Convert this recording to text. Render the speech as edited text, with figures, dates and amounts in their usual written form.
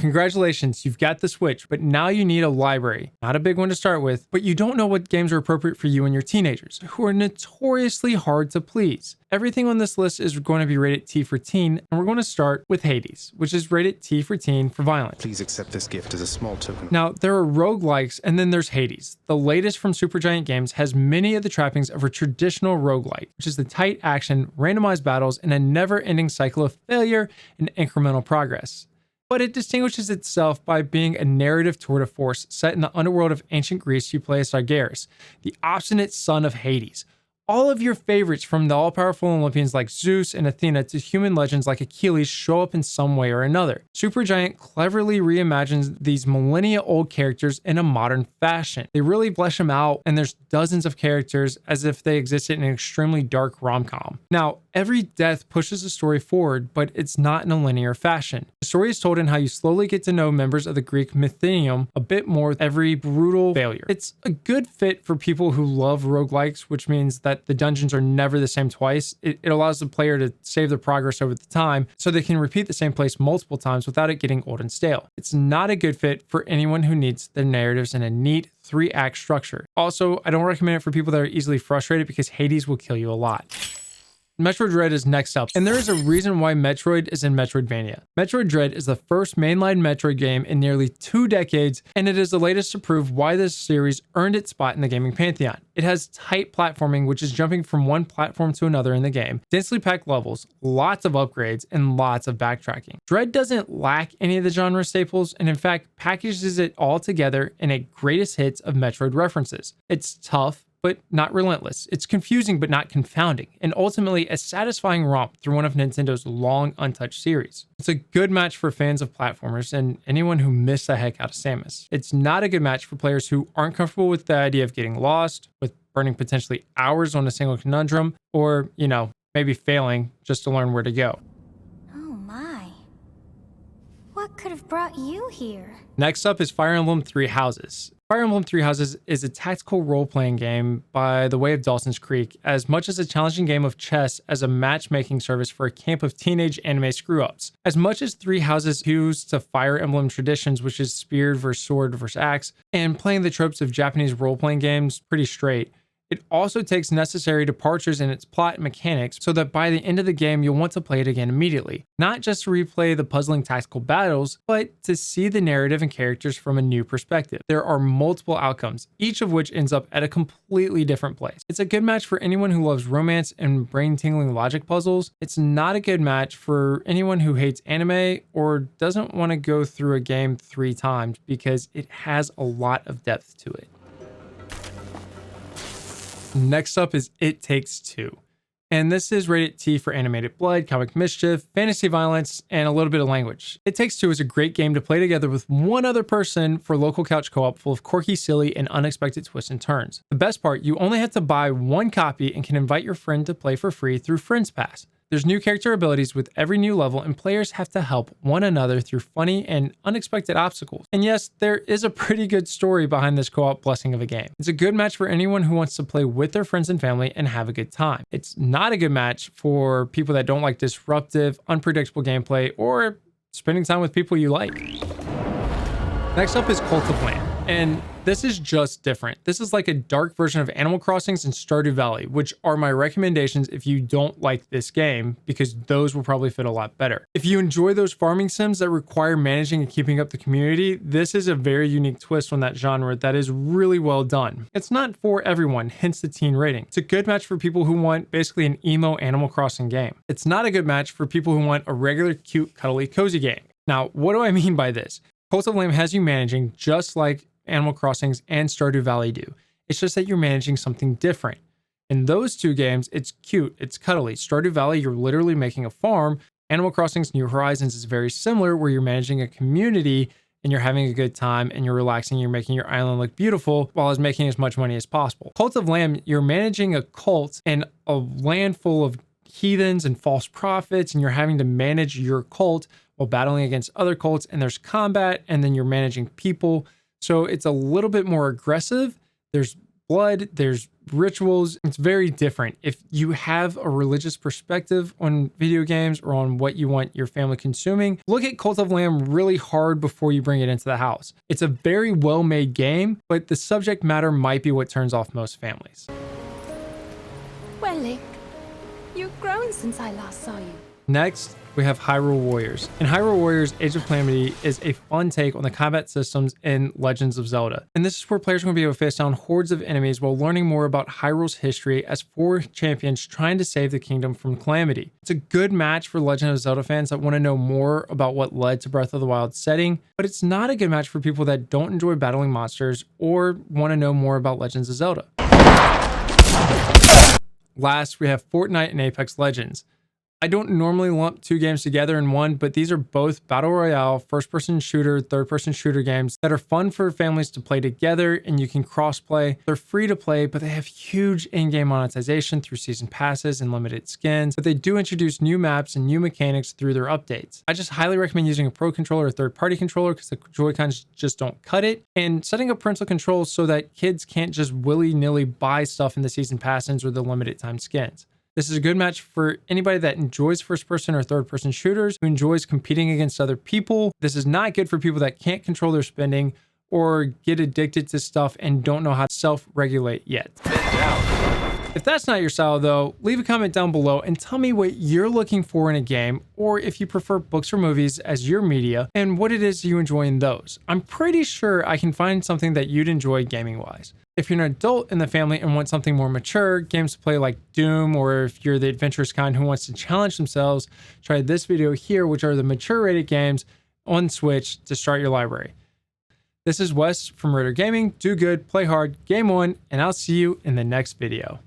congratulations, you've got the Switch, but now you need a library. Not a big one to start with, but you don't know what games are appropriate for you and your teenagers, who are notoriously hard to please. Everything on this list is going to be rated T for teen, and we're going to start with Hades, which is rated T for teen for violence. Please accept this gift as a small token. Now, there are roguelikes, and then there's Hades. The latest from Supergiant Games has many of the trappings of a traditional roguelike, which is the tight action, randomized battles, and a never-ending cycle of failure and incremental progress. But it distinguishes itself by being a narrative tour de force set in the underworld of ancient Greece. You play as Sargeras, the obstinate son of Hades. All of your favorites, from the all-powerful Olympians like Zeus and Athena to human legends like Achilles, show up in some way or another. Supergiant cleverly reimagines these millennia-old characters in a modern fashion. They really flesh them out, and there's dozens of characters as if they existed in an extremely dark rom-com. Now, every death pushes the story forward, but it's not in a linear fashion. The story is told in how you slowly get to know members of the Greek mythenium a bit more with every brutal failure. It's a good fit for people who love roguelikes, which means that the dungeons are never the same twice. It allows the player to save their progress over the time so they can repeat the same place multiple times without it getting old and stale. It's not a good fit for anyone who needs their narratives in a neat 3-act structure. Also, I don't recommend it for people that are easily frustrated because Hades will kill you a lot. Metroid Dread is next up, and there is a reason why Metroid is in Metroidvania. Metroid Dread is the first mainline Metroid game in nearly 2 decades, and it is the latest to prove why this series earned its spot in the gaming pantheon. It has tight platforming, which is jumping from one platform to another in the game, densely packed levels, lots of upgrades, and lots of backtracking. Dread doesn't lack any of the genre staples, and in fact packages it all together in a greatest hits of Metroid references. It's tough, but not relentless. It's confusing but not confounding, and ultimately a satisfying romp through one of Nintendo's long untouched series. It's a good match for fans of platformers and anyone who missed the heck out of Samus. It's not a good match for players who aren't comfortable with the idea of getting lost, with burning potentially hours on a single conundrum, or, maybe failing just to learn where to go. Oh my. What could have brought you here? Next up is Fire Emblem Three Houses. Fire Emblem Three Houses is a tactical role-playing game by the way of Dawson's Creek, as much as a challenging game of chess as a matchmaking service for a camp of teenage anime screw-ups. As much as Three Houses hews to Fire Emblem traditions, which is spear versus sword versus axe, and playing the tropes of Japanese role-playing games pretty straight, it also takes necessary departures in its plot and mechanics so that by the end of the game, you'll want to play it again immediately. Not just to replay the puzzling tactical battles, but to see the narrative and characters from a new perspective. There are multiple outcomes, each of which ends up at a completely different place. It's a good match for anyone who loves romance and brain-tingling logic puzzles. It's not a good match for anyone who hates anime or doesn't want to go through a game 3 times because it has a lot of depth to it. Next up is It Takes Two. And this is rated T for animated blood, comic mischief, fantasy violence, and a little bit of language. It Takes Two is a great game to play together with one other person for local couch co-op full of quirky, silly, and unexpected twists and turns. The best part, you only have to buy 1 copy and can invite your friend to play for free through Friends Pass. There's new character abilities with every new level, and players have to help one another through funny and unexpected obstacles. And yes, there is a pretty good story behind this co-op blessing of a game. It's a good match for anyone who wants to play with their friends and family and have a good time. It's not a good match for people that don't like disruptive, unpredictable gameplay or spending time with people you like. Next up is Cult of Lamb, and this is just different. This is like a dark version of Animal Crossings and Stardew Valley, which are my recommendations if you don't like this game, because those will probably fit a lot better. If you enjoy those farming sims that require managing and keeping up the community, this is a very unique twist on that genre that is really well done. It's not for everyone, hence the teen rating. It's a good match for people who want basically an emo Animal Crossing game. It's not a good match for people who want a regular, cute, cuddly, cozy game. Now, what do I mean by this? Cult of Lamb has you managing just like Animal Crossings and Stardew Valley do. It's just that you're managing something different. In those 2 games, it's cute, it's cuddly. Stardew Valley, you're literally making a farm. Animal Crossing's New Horizons is very similar, where you're managing a community and you're having a good time and you're relaxing, you're making your island look beautiful while as making as much money as possible. Cult of Lamb, you're managing a cult and a land full of heathens and false prophets, and you're having to manage your cult while battling against other cults, and there's combat, and then you're managing people. So it's a little bit more aggressive. There's blood, there's rituals. It's very different. If you have a religious perspective on video games or on what you want your family consuming, look at Cult of Lamb really hard before you bring it into the house. It's a very well-made game, but the subject matter might be what turns off most families. Well, Link, you've grown since I last saw you. Next, we have Hyrule Warriors. In Hyrule Warriors, Age of Calamity is a fun take on the combat systems in Legends of Zelda. And this is where players are going to be able to face down hordes of enemies while learning more about Hyrule's history as 4 champions trying to save the kingdom from Calamity. It's a good match for Legend of Zelda fans that want to know more about what led to Breath of the Wild setting, but it's not a good match for people that don't enjoy battling monsters or want to know more about Legends of Zelda. Last, we have Fortnite and Apex Legends. I don't normally lump 2 games together in one, but these are both battle royale, first-person shooter, third-person shooter games that are fun for families to play together, and you can cross-play. They're free to play, but they have huge in-game monetization through season passes and limited skins, but they do introduce new maps and new mechanics through their updates. I just highly recommend using a pro controller or third-party controller because the Joy-Cons just don't cut it, and setting up parental controls so that kids can't just willy-nilly buy stuff in the season passes or the limited time skins. This is a good match for anybody that enjoys first-person or third-person shooters, who enjoys competing against other people. This is not good for people that can't control their spending or get addicted to stuff and don't know how to self-regulate yet. If that's not your style though, leave a comment down below and tell me what you're looking for in a game, or if you prefer books or movies as your media, and what it is you enjoy in those. I'm pretty sure I can find something that you'd enjoy gaming-wise. If you're an adult in the family and want something more mature, games to play like Doom, or if you're the adventurous kind who wants to challenge themselves, try this video here, which are the mature rated games on Switch to start your library. This is Wes from Ridir Gaming. Do good, play hard, game on, and I'll see you in the next video.